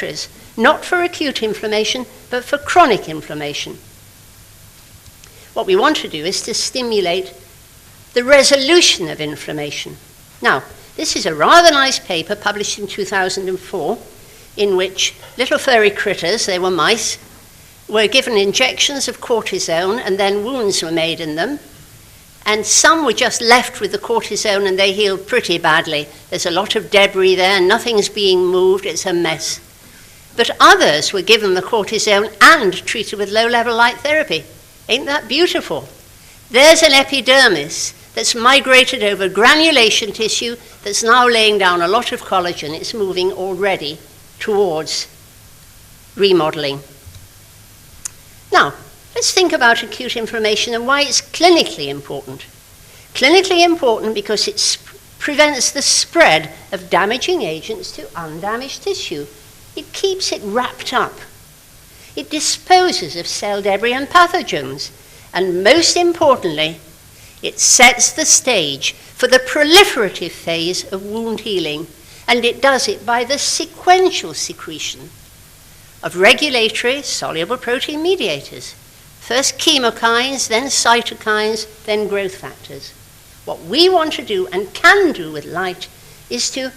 batteries, not for acute inflammation, but for chronic inflammation. What we want to do is to stimulate the resolution of inflammation. Now, this is a rather nice paper published in 2004 in which little furry critters, they were mice, were given injections of cortisone and then wounds were made in them. And some were just left with the cortisone and they healed pretty badly. There's a lot of debris there, nothing's being moved, it's a mess. But others were given the cortisone and treated with low-level light therapy. Ain't that beautiful? There's an epidermis that's migrated over granulation tissue that's now laying down a lot of collagen. It's moving already towards remodeling. Now, let's think about acute inflammation and why it's clinically important. Clinically important because it prevents the spread of damaging agents to undamaged tissue. It keeps it wrapped up. It disposes of cell debris and pathogens. And most importantly, it sets the stage for the proliferative phase of wound healing. And it does it by the sequential secretion of regulatory soluble protein mediators. First chemokines, then cytokines, then growth factors. What we want to do and can do with light is to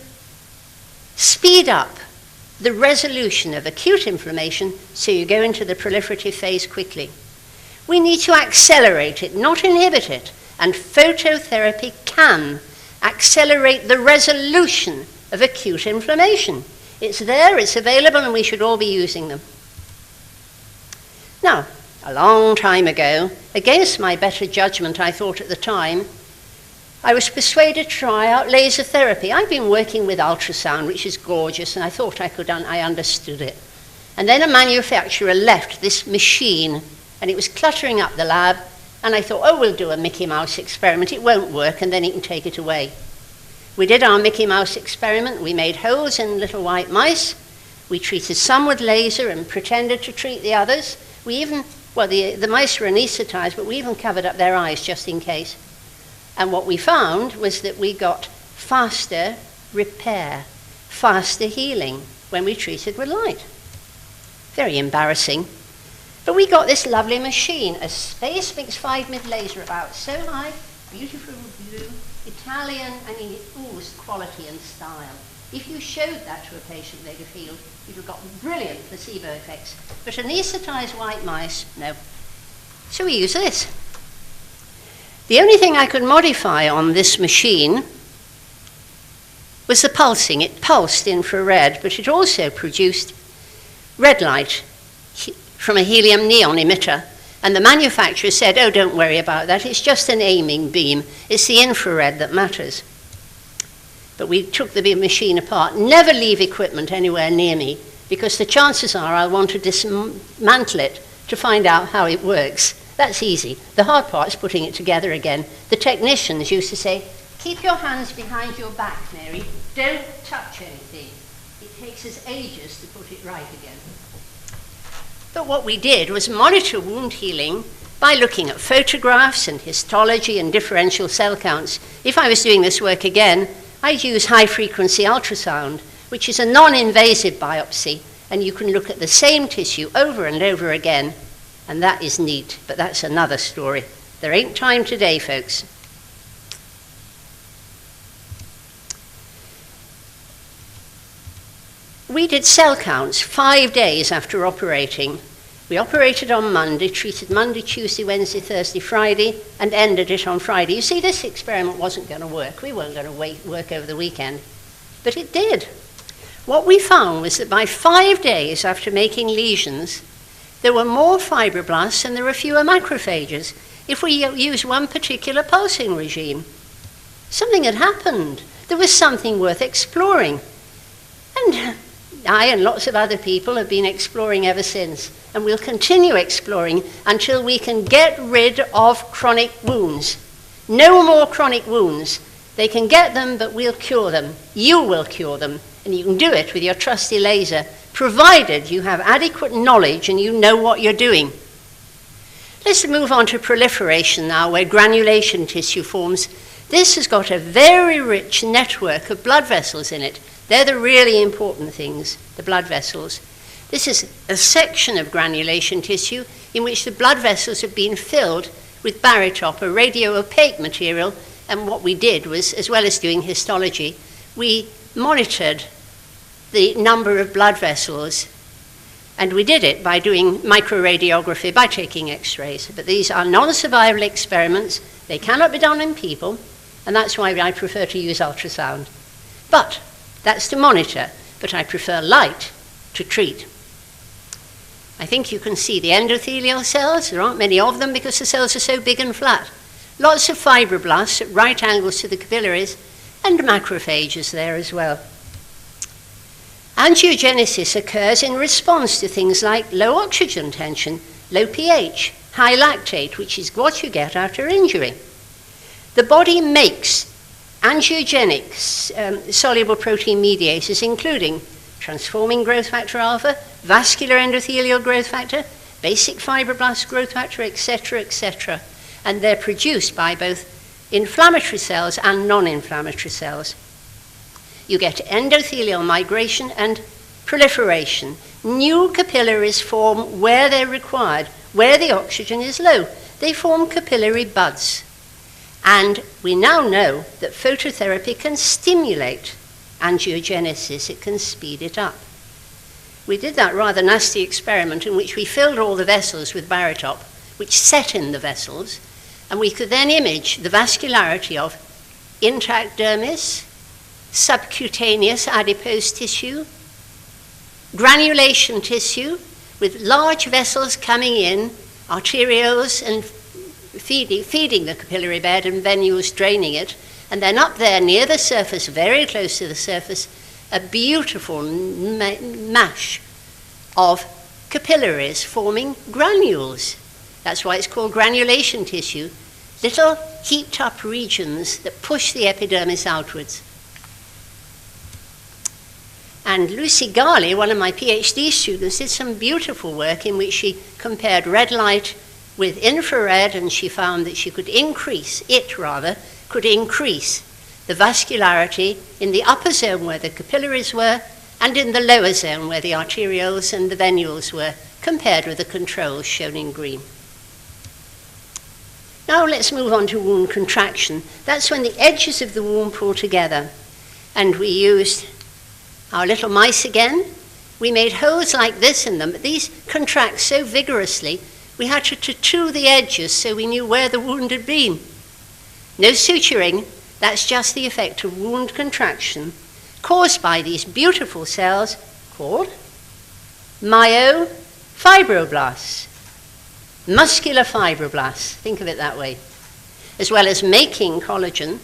speed up the resolution of acute inflammation so you go into the proliferative phase quickly. We need to accelerate it, not inhibit it. And phototherapy can accelerate the resolution of acute inflammation. It's there, it's available, and we should all be using them. Now, a long time ago, against my better judgment, I thought at the time, I was persuaded to try out laser therapy. I've been working with ultrasound, which is gorgeous, and I thought I understood it. And then a manufacturer left this machine, and it was cluttering up the lab, and I thought, oh, we'll do a Mickey Mouse experiment. It won't work, and then he can take it away. We did our Mickey Mouse experiment. We made holes in little white mice. We treated some with laser and pretended to treat the others. We even, well, the mice were anesthetized, but we even covered up their eyes just in case. And what we found was that we got faster repair, faster healing when we treated with light. Very embarrassing. But we got this lovely machine, a Space Mix 5 mid laser about so high, beautiful blue, Italian, I mean, it oozed quality and style. If you showed that to a patient they'd have healed, you'd have got brilliant placebo effects. But anesthetized white mice, no. So we use this. The only thing I could modify on this machine was the pulsing. It pulsed infrared, but it also produced red light from a helium neon emitter. And the manufacturer said, oh, don't worry about that. It's just an aiming beam. It's the infrared that matters. But we took the machine apart. Never leave equipment anywhere near me, because the chances are I'll want to dismantle it to find out how it works. That's easy. The hard part is putting it together again. The technicians used to say, keep your hands behind your back, Mary. Don't touch anything. It takes us ages to put it right again. But what we did was monitor wound healing by looking at photographs and histology and differential cell counts. If I was doing this work again, I'd use high-frequency ultrasound, which is a non-invasive biopsy, and you can look at the same tissue over and over again, and that is neat, but that's another story. There ain't time today, folks. We did cell counts 5 days after operating. We operated on Monday, treated Monday, Tuesday, Wednesday, Thursday, Friday, and ended it on Friday. You see, this experiment wasn't going to work. We weren't going to work over the weekend, but it did. What we found was that by 5 days after making lesions, there were more fibroblasts and there were fewer macrophages if we used one particular pulsing regime. Something had happened. There was something worth exploring. And I and lots of other people have been exploring ever since, and we'll continue exploring until we can get rid of chronic wounds. No more chronic wounds. They can get them, but we'll cure them. You will cure them, and you can do it with your trusty laser, provided you have adequate knowledge and you know what you're doing. Let's move on to proliferation now, where granulation tissue forms. This has got a very rich network of blood vessels in it. They're the really important things, the blood vessels. This is a section of granulation tissue in which the blood vessels have been filled with barytop, a radio-opaque material, and what we did was, as well as doing histology, we monitored the number of blood vessels, and we did it by doing microradiography, by taking x-rays. But these are non-survival experiments. They cannot be done in people, and that's why I prefer to use ultrasound. But that's to monitor, but I prefer light to treat. I think you can see the endothelial cells. There aren't many of them because the cells are so big and flat. Lots of fibroblasts at right angles to the capillaries, and macrophages there as well. Angiogenesis occurs in response to things like low oxygen tension, low pH, high lactate, which is what you get after injury. The body makes angiogenic soluble protein mediators, including transforming growth factor alpha, vascular endothelial growth factor, basic fibroblast growth factor, etc., etc. And they're produced by both inflammatory cells and non-inflammatory cells. You get endothelial migration and proliferation. New capillaries form where they're required, where the oxygen is low. They form capillary buds. And we now know that phototherapy can stimulate angiogenesis. It can speed it up. We did that rather nasty experiment in which we filled all the vessels with barytop, which set in the vessels, and we could then image the vascularity of intact dermis, subcutaneous adipose tissue, granulation tissue with large vessels coming in, arterioles and feeding the capillary bed and venules draining it, and then up there near the surface, very close to the surface, a beautiful mash of capillaries forming granules. That's why it's called granulation tissue, little heaped up regions that push the epidermis outwards. And Lucy Garley, one of my PhD students, did some beautiful work in which she compared red light with infrared, and she found that she could increase the vascularity in the upper zone where the capillaries were and in the lower zone where the arterioles and the venules were, compared with the controls shown in green. Now let's move on to wound contraction. That's when the edges of the wound pull together. And we used our little mice again. We made holes like this in them, but these contract so vigorously, we had to tattoo the edges so we knew where the wound had been. No suturing, that's just the effect of wound contraction caused by these beautiful cells called myofibroblasts, muscular fibroblasts, think of it that way. As well as making collagen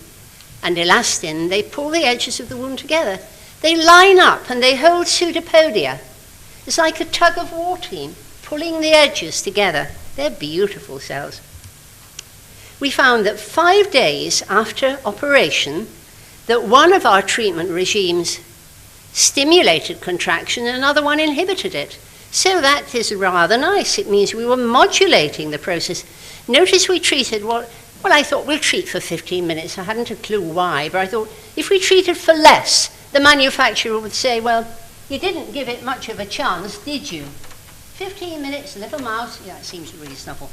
and elastin, they pull the edges of the wound together. They line up and they hold pseudopodia. It's like a tug of war team pulling the edges together. They're beautiful cells. We found that 5 days after operation, that one of our treatment regimes stimulated contraction and another one inhibited it. So that is rather nice. It means we were modulating the process. Notice we treated well, I thought we'll treat for 15 minutes. I hadn't a clue why, but I thought if we treated for less, the manufacturer would say, well, you didn't give it much of a chance, did you? 15 minutes, little mouse, yeah, it seems reasonable.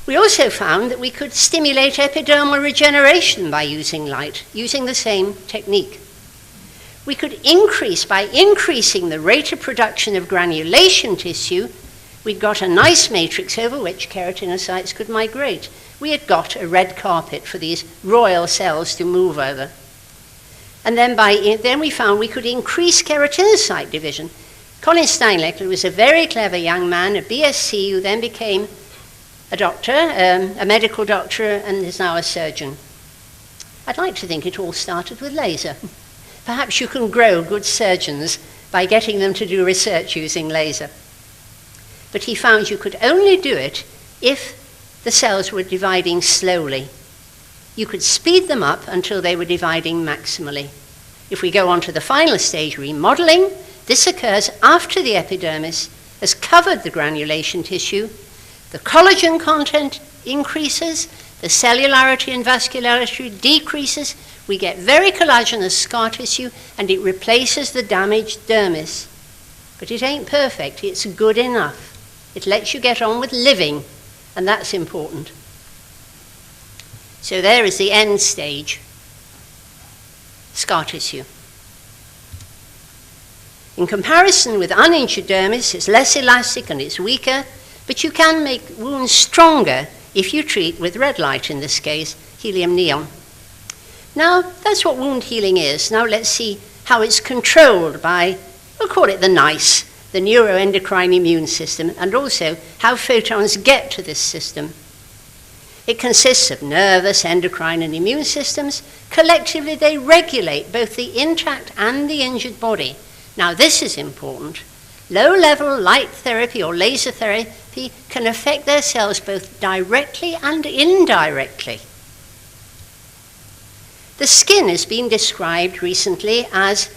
We also found that we could stimulate epidermal regeneration by using light, using the same technique. We could increase, by increasing the rate of production of granulation tissue, we'd got a nice matrix over which keratinocytes could migrate. We had got a red carpet for these royal cells to move over. And then we found we could increase keratinocyte division. Colin Steinleckler was a very clever young man, a BSc, who then became a doctor, a medical doctor, and is now a surgeon. I'd like to think it all started with laser. Perhaps you can grow good surgeons by getting them to do research using laser. But he found you could only do it if the cells were dividing slowly. You could speed them up until they were dividing maximally. If we go on to the final stage, remodeling, this occurs after the epidermis has covered the granulation tissue. The collagen content increases, the cellularity and vascularity decreases. we get very collagenous scar tissue and it replaces the damaged dermis. But it ain't perfect, it's good enough. It lets you get on with living, and that's important. So there is the end stage, scar tissue. In comparison with uninjured dermis, it's less elastic and it's weaker, but you can make wounds stronger if you treat with red light, in this case, helium neon. Now, that's what wound healing is. Now let's see how it's controlled by, we'll call it the NICE, the neuroendocrine immune system, and also how photons get to this system. It consists of nervous, endocrine, and immune systems. Collectively, they regulate both the intact and the injured body. Now, this is important. Low-level light therapy or laser therapy can affect their cells both directly and indirectly. The skin has been described recently as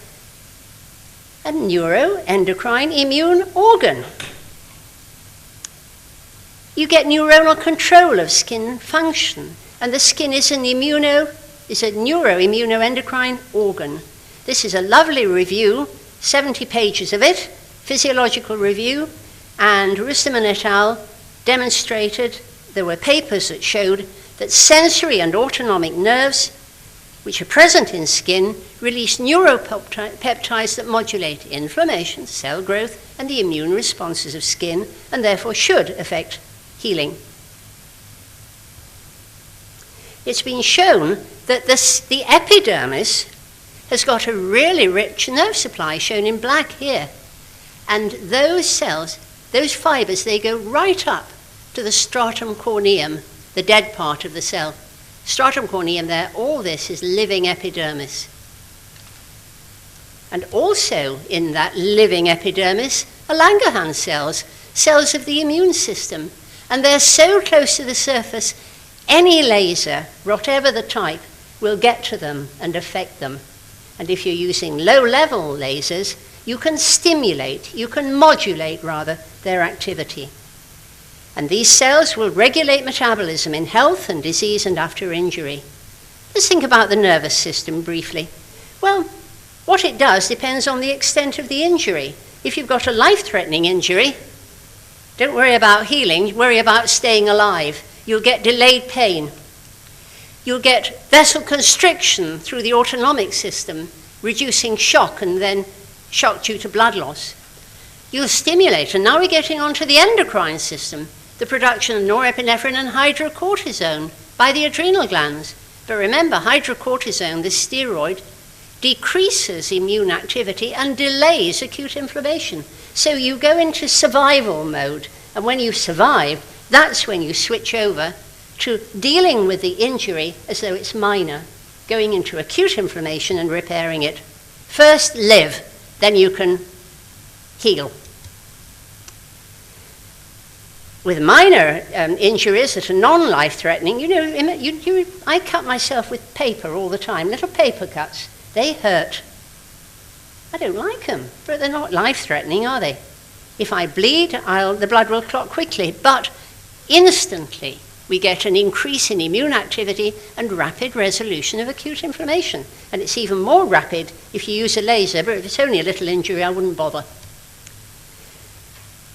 a neuroendocrine immune organ. You get neuronal control of skin function, and the skin is a neuroimmunoendocrine organ. This is a lovely review, 70 pages of it, physiological review, and Rustam and et al. Demonstrated, there were papers that showed that sensory and autonomic nerves, which are present in skin, release neuropeptides that modulate inflammation, cell growth, and the immune responses of skin, and therefore should affect healing. It's been shown that the epidermis has got a really rich nerve supply, shown in black here. And those cells, those fibers, they go right up to the stratum corneum, the dead part of the cell. Stratum corneum there, all this is living epidermis. And also in that living epidermis are Langerhans cells, cells of the immune system. And they're so close to the surface, any laser, whatever the type, will get to them and affect them. And if you're using low-level lasers, you can stimulate, you can modulate, rather, their activity. And these cells will regulate metabolism in health and disease and after injury. Let's think about the nervous system briefly. Well, what it does depends on the extent of the injury. If you've got a life-threatening injury, don't worry about healing, worry about staying alive. You'll get delayed pain. You'll get vessel constriction through the autonomic system, reducing shock and then shock due to blood loss. You'll stimulate, and now we're getting onto the endocrine system, the production of norepinephrine and hydrocortisone by the adrenal glands. But remember, hydrocortisone, this steroid, decreases immune activity and delays acute inflammation. So you go into survival mode, and when you survive, that's when you switch over to dealing with the injury as though it's minor, going into acute inflammation and repairing it. First, live, then you can heal. With minor injuries that are non-life-threatening, I cut myself with paper all the time, little paper cuts. They hurt. I don't like them, but they're not life-threatening, are they? If I bleed, the blood will clot quickly, but instantly we get an increase in immune activity and rapid resolution of acute inflammation. And it's even more rapid if you use a laser, but if it's only a little injury, I wouldn't bother.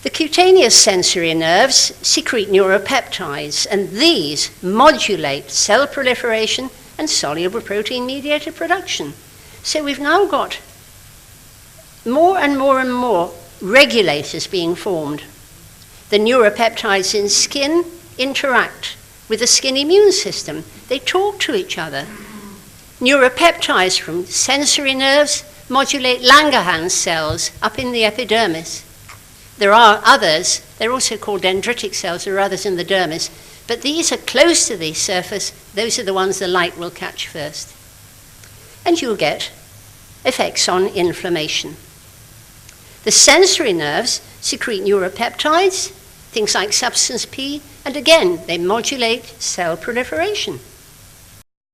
The cutaneous sensory nerves secrete neuropeptides, and these modulate cell proliferation and soluble protein-mediated production. So we've now got more and more and more regulators being formed. The neuropeptides in skin interact with the skin immune system. They talk to each other. Neuropeptides from sensory nerves modulate Langerhans cells up in the epidermis. There are others, they're also called dendritic cells, there are others in the dermis, but these are close to the surface, those are the ones the light will catch first. And you'll get effects on inflammation. The sensory nerves secrete neuropeptides, things like substance P, and again, they modulate cell proliferation.